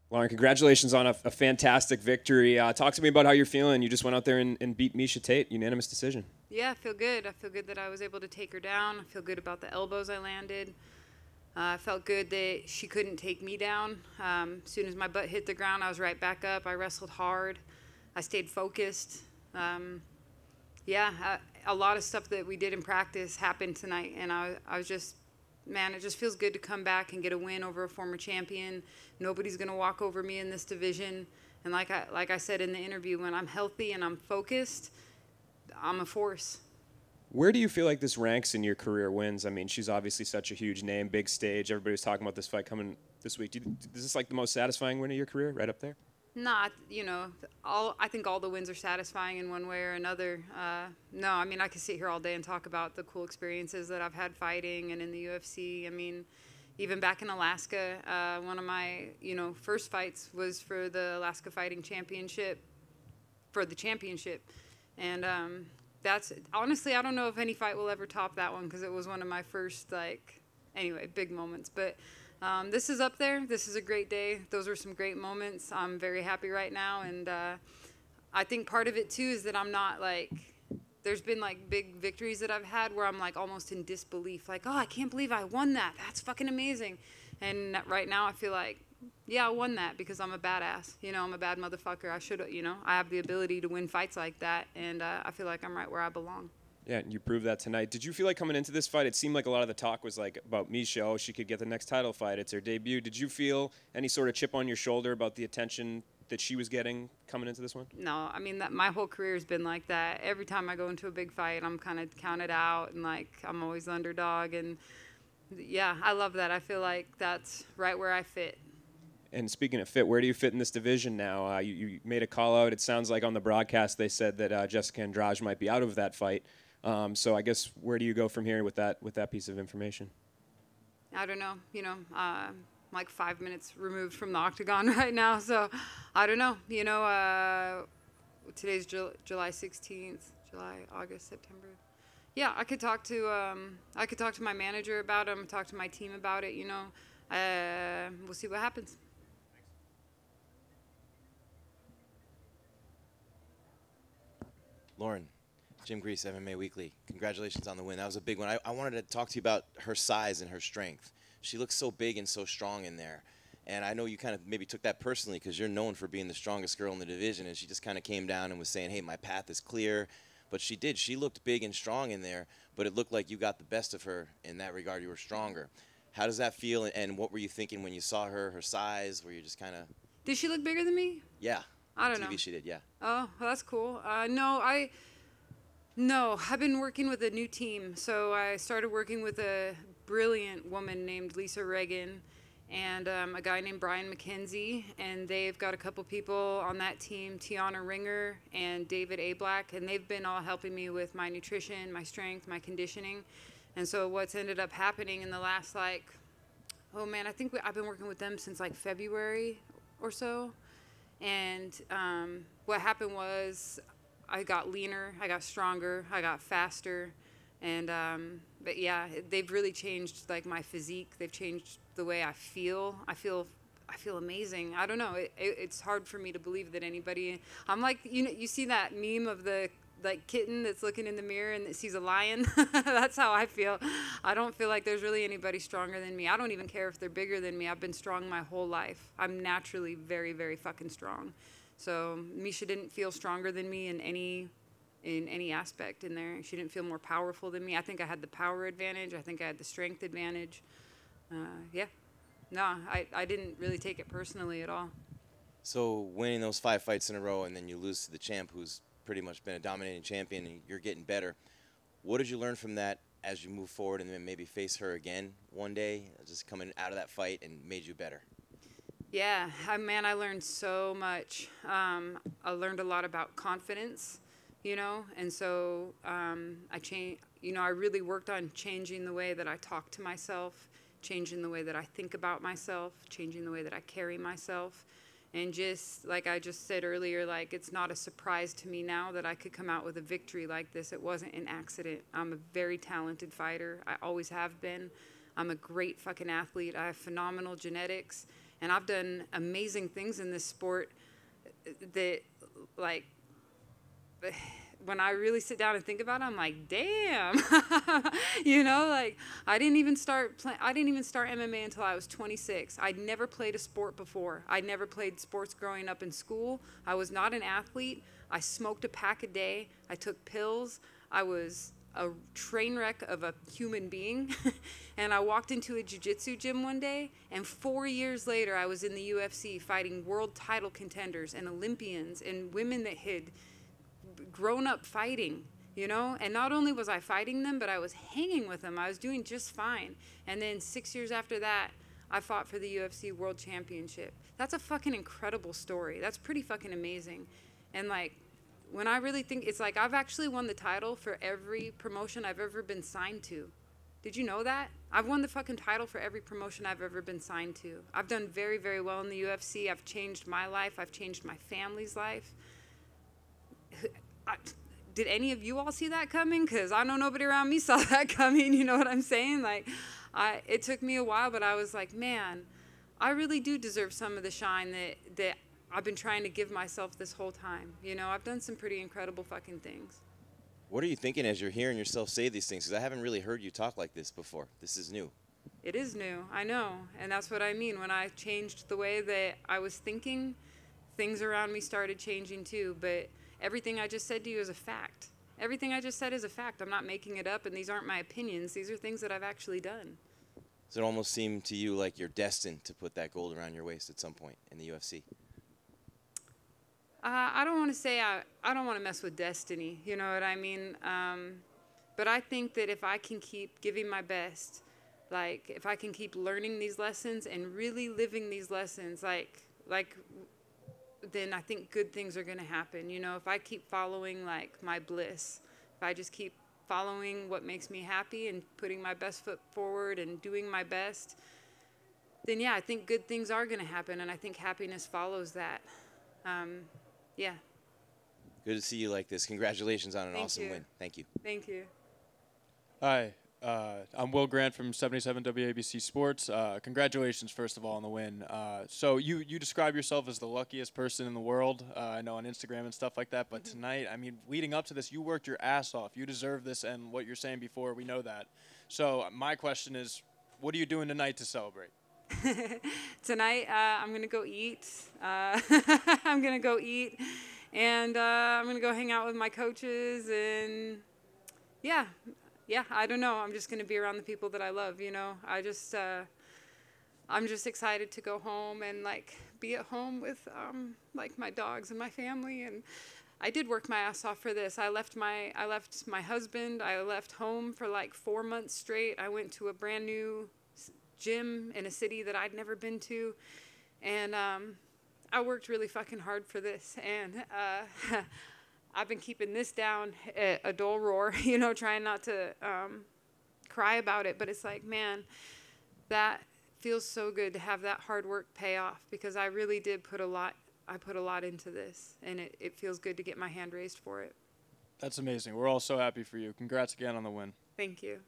Lauren, congratulations on a fantastic victory. Talk to me about how you're feeling. You just went out there and beat Miesha Tate, unanimous decision. Yeah, I feel good. I feel good that I was able to take her down. I feel good about the elbows I landed. I felt good that she couldn't take me down. As soon as my butt hit the ground, I was right back up. I wrestled hard. I stayed focused. A lot of stuff that we did in practice happened tonight, and I was just, man, it just feels good to come back and get a win over a former champion. Nobody's going to walk over me in this division. And like I said in the interview, when I'm healthy and I'm focused, I'm a force. Where do you feel like this ranks in your career wins? I mean, she's obviously such a huge name, big stage. Everybody's talking about this fight coming this week. Is this like the most satisfying win of your career, right up there? Not, I think all the wins are satisfying in one way or another. No, I mean, I could sit here all day and talk about the cool experiences that I've had fighting and in the UFC. I mean, even back in Alaska, one of my, first fights was for the Alaska Fighting Championship, for the championship. And that's, honestly, I don't know if any fight will ever top that one because it was one of my first, big moments. But this is up there. This is a great day. Those were some great moments. I'm very happy right now. And I think part of it, too, is that I'm not, there's been, big victories that I've had where I'm, almost in disbelief. Like, oh, I can't believe I won that. That's fucking amazing. And right now I feel like, yeah, I won that because I'm a badass. I'm a bad motherfucker. I should, I have the ability to win fights like that. And I feel like I'm right where I belong. Yeah, and you proved that tonight. Did you feel like coming into this fight, it seemed like a lot of the talk was about Miesha, oh, she could get the next title fight. It's her debut. Did you feel any sort of chip on your shoulder about the attention that she was getting coming into this one? No, I mean, my whole career has been like that. Every time I go into a big fight, I'm kind of counted out and I'm always the underdog. And yeah, I love that. I feel like that's right where I fit. And speaking of fit, where do you fit in this division now? You made a call out. It sounds like on the broadcast they said that Jessica Andrade might be out of that fight. So I guess where do you go from here with that piece of information? I don't know. I'm like 5 minutes removed from the octagon right now, so I don't know. Today's July 16th, August, September. Yeah, I could talk to my manager about it. Talk to my team about it. We'll see what happens. Lauren, Jim Grease, MMA Weekly. Congratulations on the win. That was a big one. I wanted to talk to you about her size and her strength. She looks so big and so strong in there. And I know you kind of maybe took that personally because you're known for being the strongest girl in the division. And she just kind of came down and was saying, hey, my path is clear. But she did. She looked big and strong in there. But it looked like you got the best of her in that regard. You were stronger. How does that feel? And what were you thinking when you saw her size? Were you just kind of... Did she look bigger than me? Yeah. I don't know. TV she did, yeah. Oh, well, that's cool. No, I've been working with a new team. So I started working with a brilliant woman named Lisa Reagan and a guy named Brian McKenzie. And they've got a couple people on that team, Tiana Ringer and David A. Black. And they've been all helping me with my nutrition, my strength, my conditioning. And so what's ended up happening in the last, I've been working with them since February or so. And what happened was I got leaner, I got stronger, I got faster. And, but yeah, they've really changed my physique. They've changed the way I feel. I feel amazing. I don't know. It's hard for me to believe that anybody, I'm you see that meme of the kitten that's looking in the mirror and that sees a lion. That's how I feel. I don't feel like there's really anybody stronger than me. I don't even care if they're bigger than me. I've been strong my whole life. I'm naturally very, very fucking strong. So Miesha didn't feel stronger than me in any aspect in there. She didn't feel more powerful than me. I think I had the power advantage. I think I had the strength advantage. Yeah. No, I didn't really take it personally at all. So winning those 5 fights in a row and then you lose to the champ who's pretty much been a dominating champion and you're getting better. What did you learn from that as you move forward and then maybe face her again one day, just coming out of that fight and made you better? Yeah, I learned so much. I learned a lot about confidence, and so I really worked on changing the way that I talk to myself, changing the way that I think about myself, changing the way that I carry myself. And just like I just said earlier, it's not a surprise to me now that I could come out with a victory like this. It wasn't an accident. I'm a very talented fighter. I always have been. I'm a great fucking athlete. I have phenomenal genetics. And I've done amazing things in this sport that, like, when I really sit down and think about it, I'm like, damn, you know, like I didn't even start MMA until I was 26. I'd never played a sport before. I'd never played sports growing up in school. I was not an athlete. I smoked a pack a day. I took pills. I was a train wreck of a human being. And I walked into a jiu-jitsu gym one day, and 4 years later, I was in the UFC fighting world title contenders and Olympians and women that had grown up fighting, you know. And not only was I fighting them, but I was hanging with them. I was doing just fine. And then 6 years after that, I fought for the UFC World Championship. That's a fucking incredible story. That's pretty fucking amazing. And like, when I really think, it's like I've actually won the title for every promotion I've ever been signed to. Did you know that? I've won the fucking title for every promotion I've ever been signed to. I've done very, very well in the UFC. I've changed my life. I've changed my family's life. Did any of you all see that coming? Because I know nobody around me saw that coming. You know what I'm saying? Like, it took me a while, but I was like, man, I really do deserve some of the shine that I've been trying to give myself this whole time. You know, I've done some pretty incredible fucking things. What are you thinking as you're hearing yourself say these things? Because I haven't really heard you talk like this before. This is new. It is new, I know. And that's what I mean. When I changed the way that I was thinking, things around me started changing too. But everything I just said to you is a fact. Everything I just said is a fact. I'm not making it up, and these aren't my opinions. These are things that I've actually done. Does it almost seem to you like you're destined to put that gold around your waist at some point in the UFC? I don't want to say I don't want to mess with destiny, you know what I mean? But I think that if I can keep giving my best, like if I can keep learning these lessons and really living these lessons, like then I think good things are going to happen. You know, if I keep following like my bliss, if I just keep following what makes me happy and putting my best foot forward and doing my best, then yeah, I think good things are going to happen, and I think happiness follows that. Yeah. Good to see you like this. Congratulations on an awesome win. Thank you. Thank you. Hi, I'm Will Grant from 77 WABC Sports. Congratulations, first of all, on the win. So you describe yourself as the luckiest person in the world, I know on Instagram and stuff like that, but tonight, I mean, leading up to this, you worked your ass off. You deserve this, and what you're saying before, we know that. So my question is, what are you doing tonight to celebrate? Tonight, I'm going to go eat. I'm going to go eat, and I'm going to go hang out with my coaches, and yeah, I don't know. I'm just going to be around the people that I love, you know. I'm just excited to go home and, like, be at home with, like, my dogs and my family, and I did work my ass off for this. I left my husband. I left home for, like, 4 months straight. I went to a brand new gym in a city that I'd never been to, and I worked really fucking hard for this, and I've been keeping this down at a dull roar, you know, trying not to cry about it, but it's like, man, that feels so good to have that hard work pay off, because I really did put a lot into this, and it feels good to get my hand raised for it. That's amazing. We're all so happy for you. Congrats again on the win. Thank you.